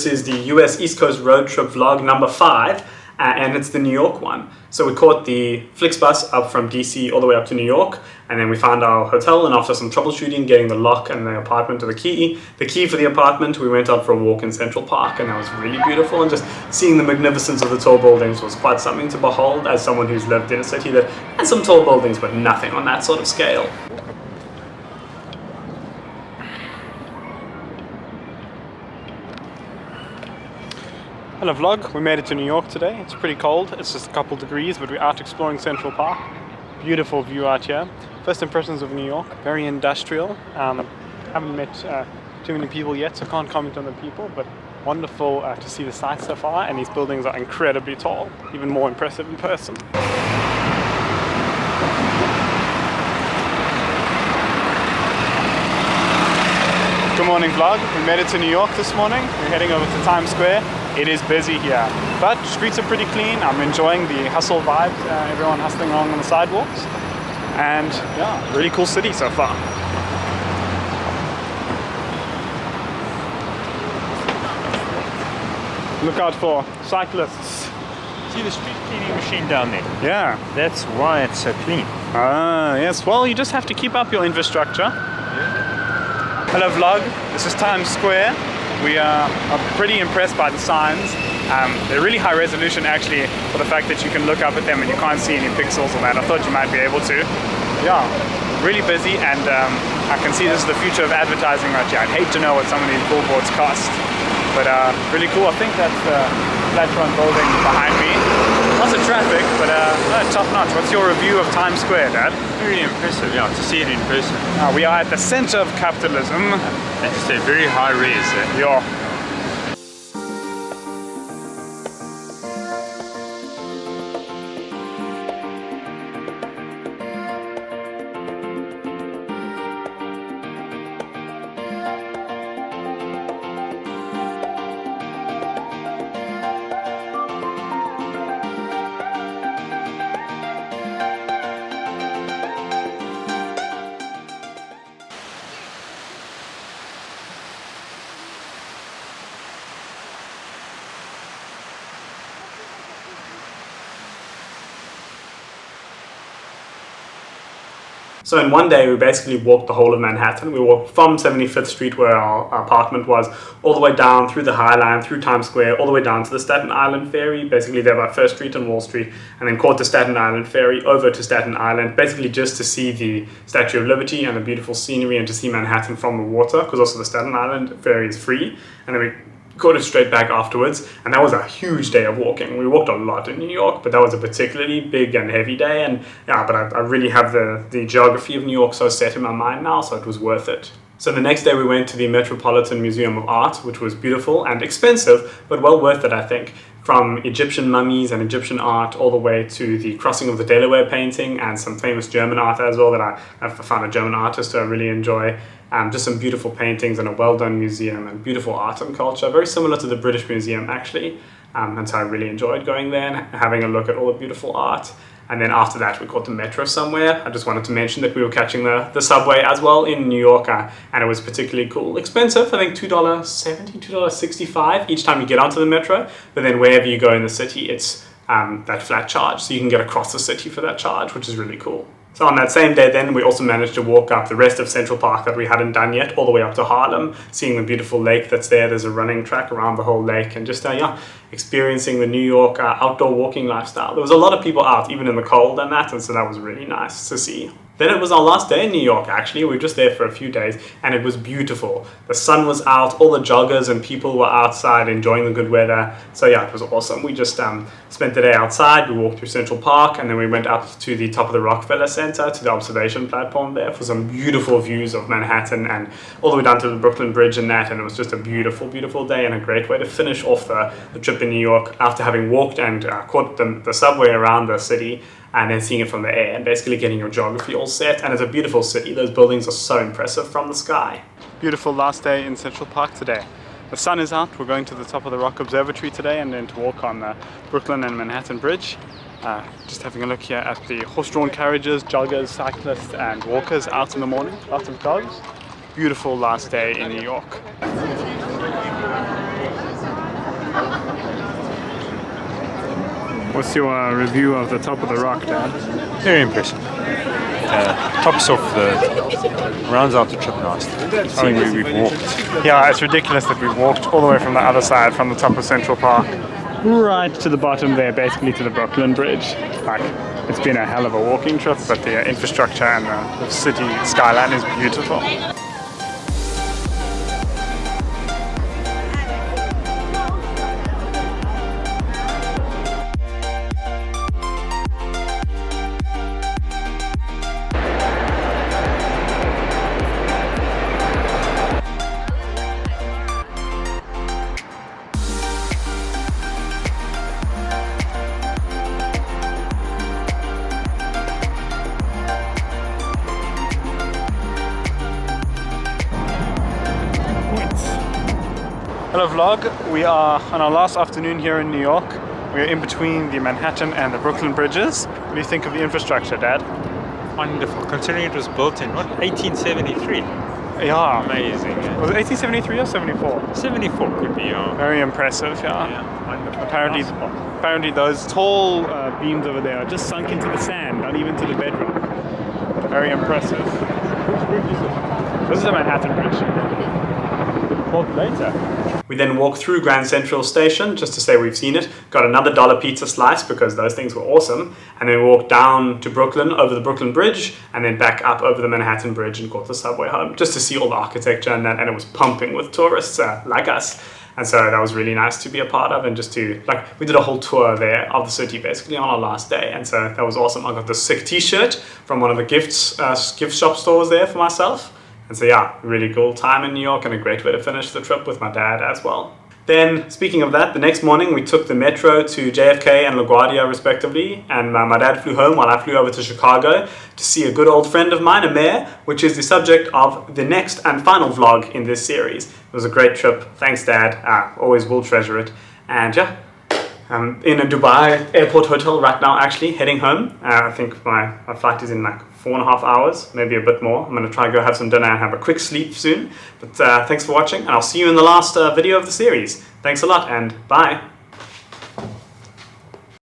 This is the US East Coast road trip vlog number 5, and it's the New York one. So we caught the Flixbus up from DC all the way up to New York, and then we found our hotel, and after some troubleshooting, getting the lock and the apartment to the key for the apartment, we went out for a walk in Central Park, and that was really beautiful, and just seeing the magnificence of the tall buildings was quite something to behold as someone who's lived in a city that had some tall buildings, but nothing on that sort of scale. Hello vlog, we made it to New York today. It's pretty cold, it's just a couple degrees, but we're out exploring Central Park. Beautiful view out here. First impressions of New York, very industrial. Haven't met too many people yet, so can't comment on the people, but wonderful to see the sights so far, and these buildings are incredibly tall, even more impressive in person. Good morning vlog, we made it to New York this morning. We're heading over to Times Square. It is busy here, but streets are pretty clean. I'm enjoying the hustle vibes, everyone hustling along on the sidewalks, and yeah, really cool city so far. Look out for cyclists. See the street cleaning machine down there? Yeah. That's why it's so clean. Ah, yes, well, you just have to keep up your infrastructure. Yeah. Hello vlog, this is Times Square. We are pretty impressed by the signs. They're really high resolution actually, for the fact that you can look up at them and you can't see any pixels or that. I thought you might be able to. Yeah, really busy, and I can see this is the future of advertising right here. I'd hate to know what some of these billboards cost, but really cool. I think that's the platform building behind me. Lots of traffic, but top notch. What's your review of Times Square, Dad? Very impressive, yeah, to see it in person. We are at the center of capitalism. And to say very high res. Yeah. So in one day, we basically walked the whole of Manhattan. We walked from 75th Street, where our apartment was, all the way down through the High Line, through Times Square, all the way down to the Staten Island ferry, basically there by First Street and Wall Street, and then caught the Staten Island ferry over to Staten Island, basically just to see the Statue of Liberty and the beautiful scenery and to see Manhattan from the water, because also the Staten Island ferry is free. And then we caught it straight back afterwards, and that was a huge day of walking. We walked a lot in New York, but that was a particularly big and heavy day, and yeah, but I really have the geography of New York so set in my mind now, so it was worth it. So the next day we went to the Metropolitan Museum of Art, which was beautiful and expensive, but well worth it, I think. From Egyptian mummies and Egyptian art all the way to the Crossing of the Delaware painting and some famous German art as well that I found a German artist I really enjoy. Just some beautiful paintings and a well-done museum and beautiful art and culture, very similar to the British Museum actually. And so I really enjoyed going there and having a look at all the beautiful art. And then after that we caught the metro somewhere. I just wanted to mention that we were catching the subway as well in New York, and it was particularly cool. Expensive, I think $2.70, $2.65 each time you get onto the metro, but then wherever you go in the city it's that flat charge, so you can get across the city for that charge, which is really cool. So on that same day then, we also managed to walk up the rest of Central Park that we hadn't done yet, all the way up to Harlem, seeing the beautiful lake that's there. There's a running track around the whole lake, and just yeah, experiencing the New York outdoor walking lifestyle. There was a lot of people out, even in the cold and that, and so that was really nice to see. Then it was our last day in New York actually. We were just there for a few days and it was beautiful. The sun was out, all the joggers and people were outside enjoying the good weather. So yeah, it was awesome. We just spent the day outside, we walked through Central Park, and then we went up to the top of the Rockefeller Center, to the observation platform there for some beautiful views of Manhattan and all the way down to the Brooklyn Bridge and that, and it was just a beautiful, beautiful day and a great way to finish off the trip in New York after having walked and caught the subway around the city, and then seeing it from the air and basically getting your geography all set. And it's a beautiful city. Those buildings are so impressive from the sky. Beautiful last day in Central Park today. The sun is out. We're going to the top of the Rock Observatory today and then to walk on the Brooklyn and Manhattan Bridge. Just having a look here at the horse-drawn carriages, joggers, cyclists and walkers out in the morning. Lots of dogs. Beautiful last day in New York. What's your review of the top of the rock, Dad? Very impressive. Tops off rounds out the trip nicely. Seeing where we've walked. Yeah, it's ridiculous that we've walked all the way from the other side, from the top of Central Park, right to the bottom there, basically to the Brooklyn Bridge. Like, it's been a hell of a walking trip, but the infrastructure and the city skyline is beautiful. Hello vlog, we are on our last afternoon here in New York. We are in between the Manhattan and the Brooklyn bridges. What do you think of the infrastructure, Dad? Wonderful, considering it was built in, what, 1873? Yeah. Amazing. Was it 1873 or 74? 74 could be, Very impressive, yeah. Yeah, wonderful. Apparently those tall beams over there are just sunk into the sand, not even to the bedrock. Very impressive. Which bridge is it? This is the Manhattan Bridge. Later. We then walked through Grand Central Station just to say we've seen it, got another $1 pizza slice because those things were awesome, and then we walked down to Brooklyn over the Brooklyn Bridge and then back up over the Manhattan Bridge and caught the subway home just to see all the architecture and that, and it was pumping with tourists like us. And so that was really nice to be a part of, and just to, like, we did a whole tour there of the city basically on our last day, and so that was awesome. I got this sick t-shirt from one of the gift shop stores there for myself. And so yeah, really cool time in New York and a great way to finish the trip with my dad as well. Then, speaking of that, the next morning we took the metro to JFK and LaGuardia respectively, and my dad flew home while I flew over to Chicago to see a good old friend of mine, a mayor, which is the subject of the next and final vlog in this series. It was a great trip. Thanks, Dad. Always will treasure it. And yeah, I'm in a Dubai airport hotel right now, actually, heading home. I think my flight is in like 4.5 hours, maybe a bit more. I'm going to try and go have some dinner and have a quick sleep soon. But thanks for watching, and I'll see you in the last video of the series. Thanks a lot, and bye.